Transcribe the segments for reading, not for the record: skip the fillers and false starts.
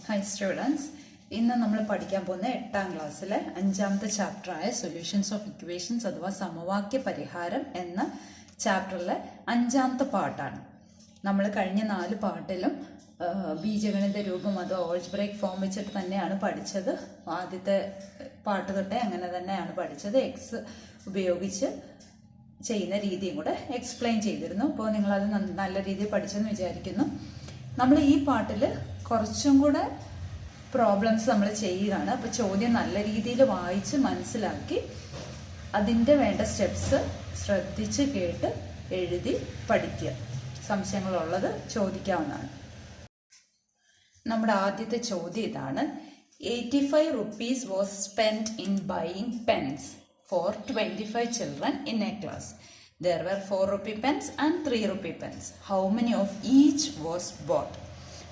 Hi students, ഇന്ന് നമ്മൾ പഠിക്കാൻ പോകുന്ന 8ാം ക്ലാസ്സിലെ 5ാമത്തെ ചാപ്റ്ററായ സൊല്യൂഷൻസ് ഓഫ് ഇക്വേഷൻസ് അഥവാ സമവാക്യ പരിഹാരം എന്ന ചാപ്റ്ററിലെ 5ാമത്തെ പാർട്ടാണ്. നമ്മൾ കഴിഞ്ഞ 4 പാർട്ടിലും ബീജഗണിത രൂപം അത് ഓൾജിബ്രൈക് ഫോം വെച്ചിട്ട് തന്നെയാണ് പഠിച്ചത്. ആദ്യത്തെ പാർട്ട് തൊട്ടേ അങ്ങനെ തന്നെയാണ് പഠിച്ചത്. എക്സ് ഉപയോഗിച്ച് ചെയ്യുന്ന രീതിയും കൂടെ എക്സ്പ്ലെയിൻ ചെയ്തിരുന്നു. അപ്പോൾ നിങ്ങളത് നല്ല രീതിയിൽ പഠിച്ചെന്ന് വിചാരിക്കുന്നു. നമ്മൾ ഈ പാർട്ടിൽ കുറച്ചും കൂടെ പ്രോബ്ലംസ് നമ്മൾ ചെയ്യുകയാണ്. അപ്പോൾ ചോദ്യം നല്ല രീതിയിൽ വായിച്ച് മനസ്സിലാക്കി അതിൻ്റെ വേണ്ട സ്റ്റെപ്സ് ശ്രദ്ധിച്ച് കേട്ട് എഴുതി പഠിക്കുക. സംശയങ്ങളുള്ളത് ചോദിക്കാവുന്നതാണ്. നമ്മുടെ ആദ്യത്തെ ചോദ്യം ഇതാണ്: 85 rupees was spent in buying pens for 25 children in a class. There were 4 rupee pens and 3 rupee pens. How many of each was bought?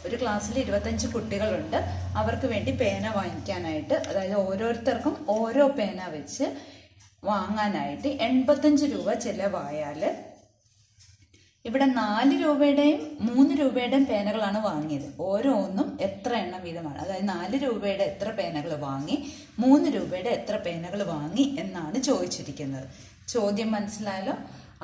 ഒരു ക്ലാസ്സിൽ 25 കുട്ടികളുണ്ട്. അവർക്ക് വേണ്ടി പേന വാങ്ങിക്കാനായിട്ട്, അതായത് ഓരോരുത്തർക്കും ഓരോ പേന വെച്ച് വാങ്ങാനായിട്ട് 85 രൂപ ചിലവായാൽ ഇവിടെ 4 രൂപയുടെയും 3 രൂപയുടെയും പേനകളാണ് വാങ്ങിയത്. ഓരോന്നും എത്ര എണ്ണം വീതമാണ്, അതായത് 4 രൂപയുടെ എത്ര പേനകൾ വാങ്ങി, 3 രൂപയുടെ എത്ര പേനകൾ വാങ്ങി എന്നാണ് ചോദിച്ചിരിക്കുന്നത്. ചോദ്യം മനസ്സിലായല്ലോ?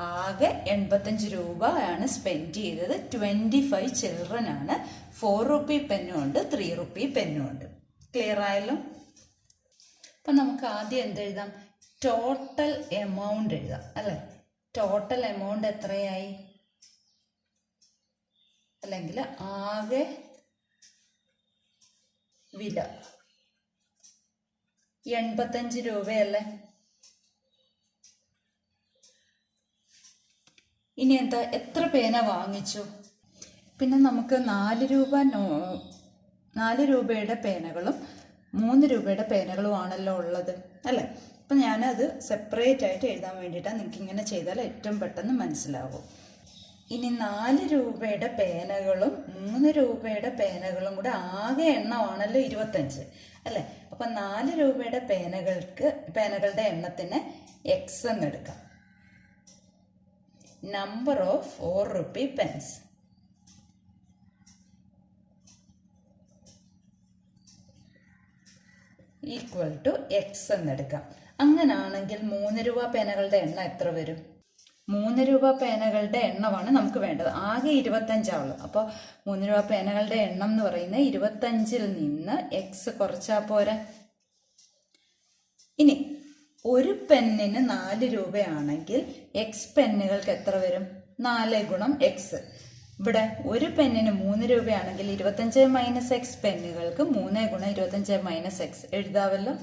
ആകെ 85 രൂപയാണ് സ്പെൻഡ് ചെയ്തത്. 25 ചിൽഡ്രൻ ആണ്. 4 റുപ്പി പെന്നും ഉണ്ട്, 3 റുപ്പി പെന്നും ഉണ്ട്. ക്ലിയർ ആയല്ലോ? അപ്പൊ നമുക്ക് ആദ്യം എന്തെഴുതാം? ടോട്ടൽ എമൗണ്ട് എഴുതാം അല്ലെ? ടോട്ടൽ എമൗണ്ട് എത്രയായി? അല്ലെങ്കിൽ ആകെ വില 85 രൂപയല്ലേ? ഇനി എന്താ, എത്ര പേന വാങ്ങിച്ചു? പിന്നെ നമുക്ക് 4 രൂപയുടെ പേനകളും 3 രൂപയുടെ പേനകളും ആണല്ലോ ഉള്ളത് അല്ലേ? അപ്പം ഞാനത് സെപ്പറേറ്റ് ആയിട്ട് എഴുതാൻ വേണ്ടിയിട്ടാണ്. നിങ്ങൾക്ക് ഇങ്ങനെ ചെയ്താൽ ഏറ്റവും പെട്ടെന്ന് മനസ്സിലാവും. ഇനി 4 രൂപയുടെ പേനകളും 3 രൂപയുടെ പേനകളും കൂടെ ആകെ എണ്ണമാണല്ലോ 25 അല്ലേ? അപ്പം 4 രൂപയുടെ പേനകളുടെ എണ്ണത്തിന് എക്സ് എന്നെടുക്കാം. Number of 4 rupee pens equal to x എന്നെടുക്കാം. അങ്ങനാണെങ്കിൽ 3 രൂപ പേനകളുടെ എണ്ണം എത്ര വരും? 3 രൂപ പേനകളുടെ എണ്ണമാണ് നമുക്ക് വേണ്ടത്. ആകെ 25 ആവുള്ളൂ. അപ്പോൾ 3 രൂപ പേനകളുടെ എണ്ണം എന്ന് പറയുന്നത് 25ൽ നിന്ന് എക്സ് കുറച്ചാൽ പോരാ. ഇനി ഒരു പെന്നിന് 4 രൂപയാണെങ്കിൽ എക്സ് പെന്നുകൾക്ക് എത്ര വരും? 4 ഗുണം എക്സ്. ഇവിടെ ഒരു പെന്നിന് 3 രൂപയാണെങ്കിൽ 25 മൈനസ് എക്സ് പെന്നുകൾക്ക് 3 ഗുണം 25 മൈനസ് എക്സ് എഴുതാവല്ലോ.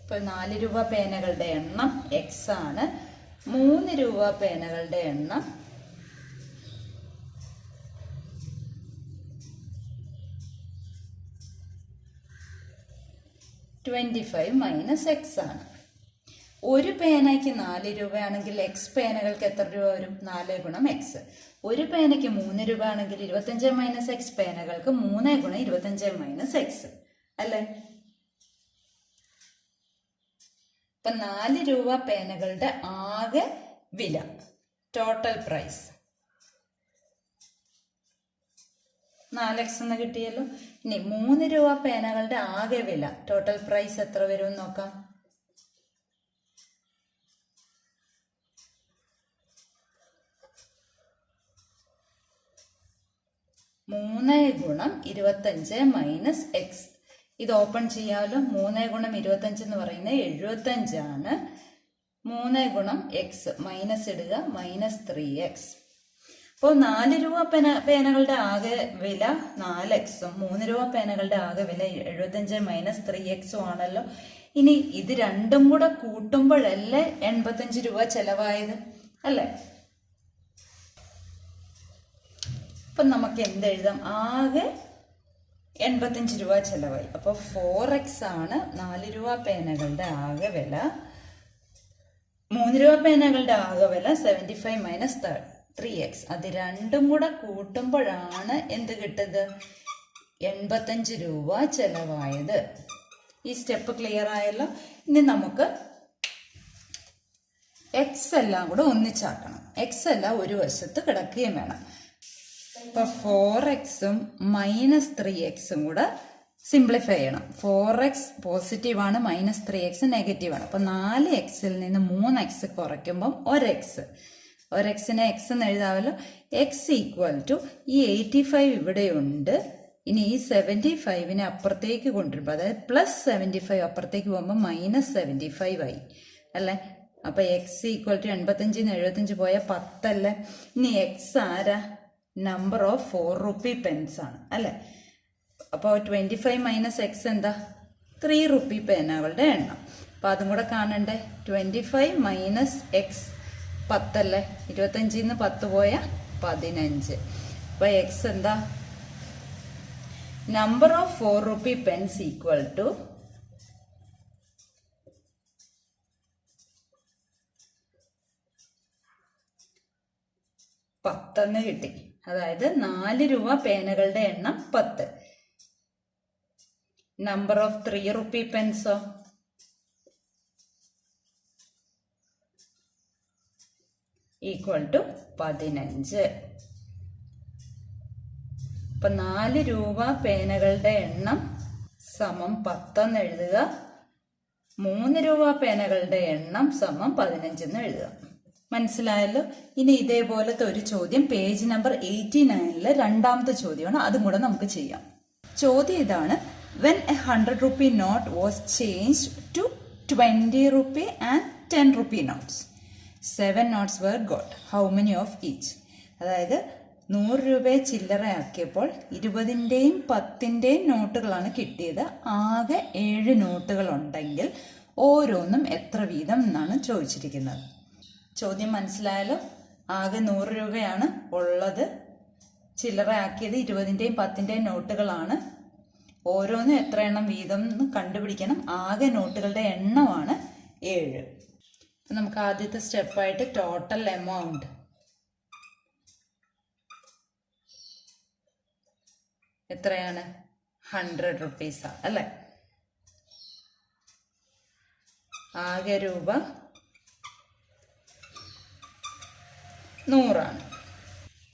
ഇപ്പോൾ 4 രൂപ പേനകളുടെ എണ്ണം എക്സ് ആണ്. 3 രൂപ പേനകളുടെ എണ്ണം മൈനസ് എക്സ് ആണ്. ഒരു പേനയ്ക്ക് 4 രൂപയാണെങ്കിൽ എക്സ് പേനകൾക്ക് എത്ര രൂപ വരും? 4 ഗുണം എക്സ്. ഒരു പേനയ്ക്ക് 3 രൂപ ആണെങ്കിൽ 25 മൈനസ് എക്സ് പേനകൾക്ക് 3 ഗുണം 25 മൈനസ് എക്സ് അല്ലേ? ഇപ്പൊ 4 രൂപ പേനകളുടെ ആകെ വില, ടോട്ടൽ പ്രൈസ് 4x എന്ന് കിട്ടിയല്ലോ. ഇനി 3 രൂപ പേനകളുടെ ആകെ വില, ടോട്ടൽ പ്രൈസ് എത്ര വരും എന്ന് നോക്കാം. 3 ഗുണം 25 മൈനസ് എക്സ്. ഇത് ഓപ്പൺ ചെയ്യാമല്ലോ. 3 ഗുണം 25 എന്ന് പറയുന്നത് 75 ആണ്. 3 ഗുണം എക്സ് മൈനസ് ഇടുക, മൈനസ് 3x. അപ്പോൾ 4 രൂപ പേനകളുടെ ആകെ വില 4xും 3 രൂപ പേനകളുടെ ആകെ വില 75 മൈനസ് 3xും ആണല്ലോ. ഇനി ഇത് രണ്ടും കൂടെ കൂട്ടുമ്പോഴല്ലേ 85 രൂപ ചെലവായത് അല്ലേ? അപ്പം നമുക്ക് എന്തെഴുതാം? ആകെ 85 രൂപ ചെലവായി. അപ്പോൾ 4x ആണ് 4 രൂപ പേനകളുടെ ആകെ വില. 3 രൂപ പേനകളുടെ ആകെ വില 75 മൈനസ് 3x. അത് രണ്ടും കൂടെ കൂട്ടുമ്പോഴാണ് എന്ത് കിട്ടുന്നത്? 85 രൂപ ചെലവായത്. ഈ സ്റ്റെപ്പ് ക്ലിയർ ആയല്ലോ. ഇനി നമുക്ക് എക്സ് എല്ലാം കൂടെ ഒന്നിച്ചാക്കണം. എക്സ് എല്ലാം ഒരു വശത്ത് കിടക്കുകയും വേണം. ഇപ്പൊ 4x-ഉം -3x-ഉം കൂടെ സിംപ്ലിഫൈ ചെയ്യണം. 4x പോസിറ്റീവ് ആണ്, -3x നെഗറ്റീവ് ആണ്. അപ്പൊ 4x-ൽ നിന്ന് 3x കുറയ്ക്കുമ്പം 1x-നെ x എന്ന് എഴുതാമല്ലോ. x ഈക്വൽ ടു ഈ 85 ഇവിടെയുണ്ട്. ഇനി ഈ 75-നെ അപ്പുറത്തേക്ക് കൊണ്ടുവരുമ്പോൾ, അതായത് +75 അപ്പുറത്തേക്ക് പോകുമ്പോൾ -75 ആയി അല്ലേ. അപ്പൊ x ഈക്വൽ ടു 85-ന്ന് 75 പോയാൽ 10 അല്ലേ. ഇനി x ആരാ? നമ്പർ ഓഫ് 4 റുപ്പി പെൻസ് ആണ് അല്ലേ. അപ്പോൾ 25 - x എന്താ? 3 റുപ്പി പേനകളുടെ എണ്ണം. അപ്പൊ അതും കൂടെ കാണണ്ടേ. 25 - x 10 അല്ലേ. 25-ന്ന് 10 പോയാൽ 15. അപ്പൊ x എന്താ? Number of 4 rupee pens equal to 10 കിട്ടി. അതായത് 4 രൂപ പേനകളുടെ എണ്ണം 10. നമ്പർ ഓഫ് 3 റുപ്പി പെൻസോ? Equal to 15. അപ്പൊ 4 രൂപ പേനകളുടെ എണ്ണം സമം 10 എന്ന് എഴുതുക. 3 രൂപ പേനകളുടെ എണ്ണം സമം 15 എന്ന് എഴുതുക. മനസ്സിലായല്ലോ. ഇനി ഇതേപോലത്തെ ഒരു ചോദ്യം പേജ് നമ്പർ 89-ലെ രണ്ടാമത്തെ ചോദ്യമാണ്. അതും കൂടെ നമുക്ക് ചെയ്യാം. ചോദ്യം ഇതാണ്. When a 100 rupee note was changed to 20 rupee and 10 rupee notes, 7 notes were got. How many of each? അതായത് 100 രൂപയെ ചില്ലറയാക്കിയപ്പോൾ 20-ന്റെയും 10-ന്റെയും നോട്ടുകളാണ് കിട്ടിയത്. ആകെ 7 നോട്ടുകൾ ഉണ്ടെങ്കിൽ ഓരോന്നും എത്ര വീതം എന്നാണ് ചോദിച്ചിരിക്കുന്നത്. ചോദ്യം മനസ്സിലായാലോ. ആകെ 100 രൂപയാണ് ഉള്ളത്. ചില്ലറയാക്കിയത് 20-ന്റെയും 10-ന്റെയും നോട്ടുകളാണ്. ഓരോന്നും എത്ര എണ്ണം വീതം എന്ന് കണ്ടുപിടിക്കണം. ആകെ നോട്ടുകളുടെ എണ്ണമാണ് 7. നമുക്ക് ആദ്യത്തെ സ്റ്റെപ്പായിട്ട് ടോട്ടൽ എമൗണ്ട് എത്രയാണ്? 100 റുപ്പീസ് അല്ലേ. ആകെ രൂപ 100 ആണ്.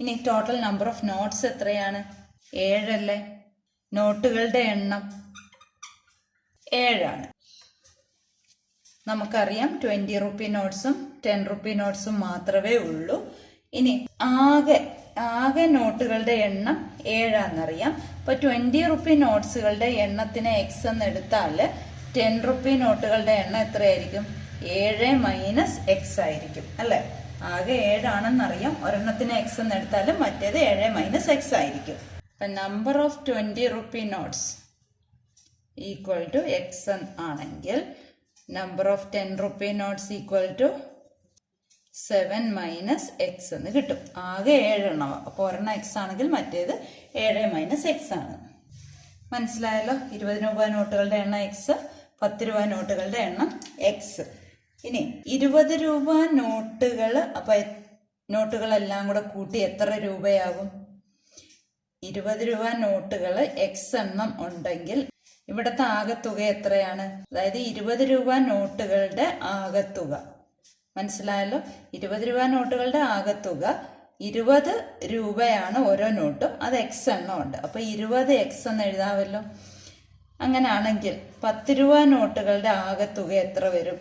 ഇനി ടോട്ടൽ നമ്പർ ഓഫ് നോട്ട്സ് എത്രയാണ്? 7 അല്ലേ. നോട്ടുകളുടെ എണ്ണം 7 ആണ്. നമുക്കറിയാം 20 റുപ്പി നോട്ട്സും 10 റുപ്പി നോട്ട്സും മാത്രമേ ഉള്ളൂ. ഇനി ആകെ നോട്ടുകളുടെ എണ്ണം 7 ആണെന്നറിയാം. അപ്പൊ 20 റുപ്പി നോട്ട്സുകളുടെ എണ്ണത്തിനെ x എന്ന് എടുത്താൽ 10 റുപ്പി നോട്ടുകളുടെ എണ്ണം എത്രയായിരിക്കും? 7 - x ആയിരിക്കും അല്ലെ. ആകെ 7 ആണെന്നറിയാം. ഒരെണ്ണത്തിന് x എന്ന് എടുത്താലും മറ്റേത് 7 - x ആയിരിക്കും. അപ്പൊ number of 20 rupee notes equal to x ആണെങ്കിൽ number of 10 rupee notes equal to 7 - x എന്ന് കിട്ടും. ആകെ 7 എണ്ണമാണ്. അപ്പോൾ ഒരെണ്ണം x ആണെങ്കിൽ മറ്റേത് 7 - x ആണ്. മനസ്സിലായല്ലോ. 20 രൂപ നോട്ടുകളുടെ എണ്ണം x, 10 രൂപ നോട്ടുകളുടെ എണ്ണം x. ഇനി 20 രൂപ നോട്ടുകൾ, അപ്പൊ നോട്ടുകളെല്ലാം കൂടെ കൂട്ടി എത്ര രൂപയാകും? 20 രൂപ നോട്ടുകൾ x എണ്ണം ഉണ്ടെങ്കിൽ ഇവിടുത്തെ ആകെത്തുക എത്രയാണ്? അതായത് 20 രൂപ നോട്ടുകളുടെ ആകെത്തുക. മനസ്സിലായല്ലോ. 20 രൂപ നോട്ടുകളുടെ ആകെത്തുക 20 രൂപയാണ് ഓരോ നോട്ടും. അത് x എണ്ണം ഉണ്ട്. അപ്പൊ 20x എന്ന് എഴുതാമല്ലോ. അങ്ങനെയാണെങ്കിൽ 10 രൂപ നോട്ടുകളുടെ ആകെത്തുക എത്ര വരും?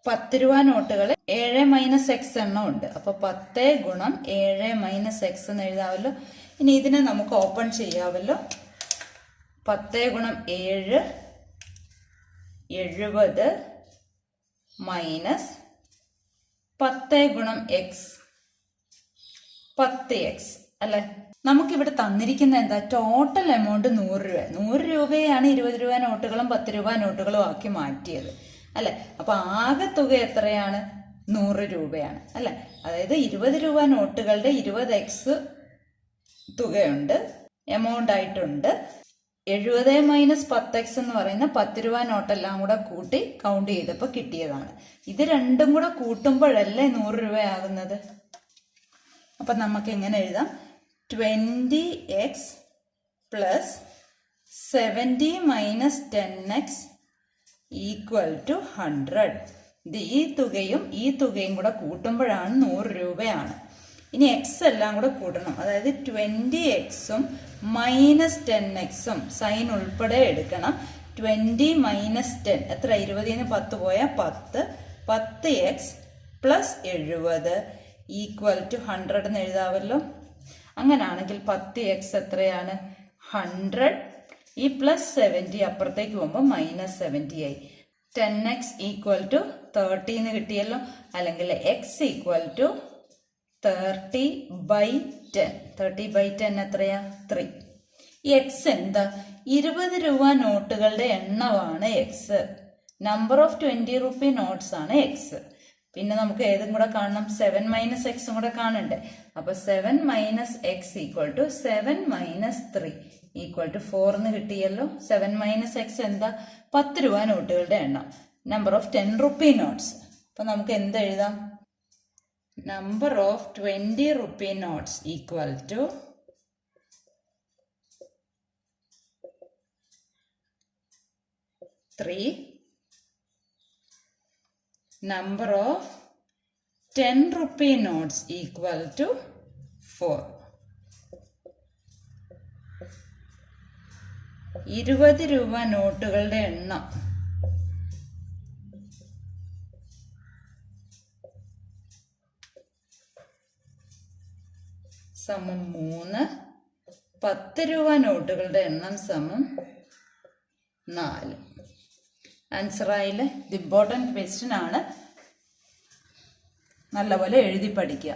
10 രൂപ നോട്ടുകൾ 7 - x എണ്ണം ഉണ്ട്. അപ്പൊ 10 ഗുണം 7 - x എന്ന് എഴുതാമല്ലോ. ഇനി ഇതിനെ നമുക്ക് ഓപ്പൺ ചെയ്യാമല്ലോ. 10 ഗുണം 7 70 മൈനസ് 10 ഗുണം x 10x അല്ലെ. നമുക്കിവിടെ തന്നിരിക്കുന്ന എന്താ? ടോട്ടൽ എമൗണ്ട് 100 രൂപ. 100 രൂപയാണ് 20 രൂപ നോട്ടുകളും 10 രൂപ നോട്ടുകളും ആക്കി മാറ്റിയത് അല്ലെ. അപ്പൊ ആകെ തുക എത്രയാണ്? 100 രൂപയാണ് അല്ലെ. അതായത് 20 രൂപ നോട്ടുകളുടെ 20x തുകയുണ്ട്, എമൗണ്ട് ആയിട്ടുണ്ട്. 70 - 10x എന്ന് പറയുന്ന 10 രൂപ നോട്ടെല്ലാം കൂടെ കൂട്ടി കൗണ്ട് ചെയ്തപ്പോൾ കിട്ടിയതാണ്. ഇത് രണ്ടും കൂടെ കൂട്ടുമ്പോഴല്ലേ 100 രൂപയാകുന്നത്. അപ്പൊ നമുക്ക് എങ്ങനെ എഴുതാം? 20x plus 70 - 10x equal to 100. ഇത് ഈ തുകയും കൂടെ കൂട്ടുമ്പോഴാണ് 100 രൂപയാണ്. ഇനി എക്സ് എല്ലാം കൂടെ കൂട്ടണം. അതായത് 20x-ഉം -10x-ഉം സൈൻ ഉൾപ്പെടെ എടുക്കണം. 20 - 10 എത്ര? 20-ന് 10 പോയാൽ 10. 10x + 70 ഈക്വൽ ടു 100 എന്ന് എഴുതാമല്ലോ. അങ്ങനാണെങ്കിൽ 10x എത്രയാണ്? 100. ഈ +70 അപ്പുറത്തേക്ക് പോകുമ്പോൾ -70 ആയി. 10x ഈക്വൽ ടു 30 എന്ന് കിട്ടിയല്ലോ. അല്ലെങ്കിൽ x ഈക്വൽ ടു 30/10. 30/10 എത്രയാ? 3. ഈ എക്സ് എന്താ? 20 രൂപ നോട്ടുകളുടെ എണ്ണമാണ് X. Number of 20 rupee notes ആണ് എക്സ്. പിന്നെ നമുക്ക് ഏതും കൂടെ കാണണം? 7 - x കൂടെ കാണണ്ടേ? അപ്പൊ 7 - x equal to 7 - 3 equal to 4 എന്ന് കിട്ടിയല്ലോ. 7 - x എന്താ? 10 രൂപ നോട്ടുകളുടെ എണ്ണം. Number of 10 rupee notes. അപ്പൊ നമുക്ക് എന്ത് എഴുതാം? Number of 20 rupee notes equal to 3. Number of 10 rupee notes equal to 4. 20 രൂപ നോട്ടുകളുടെ എണ്ണം സമം 3. 10 രൂപ നോട്ടുകളുടെ എണ്ണം സമം 4. ആൻസർ ആയില്ലേ? ഇത് ഇമ്പോർട്ടൻറ്റ് ക്വസ്റ്റ്യൻ ആണ്. നല്ലപോലെ എഴുതി പഠിക്കുക.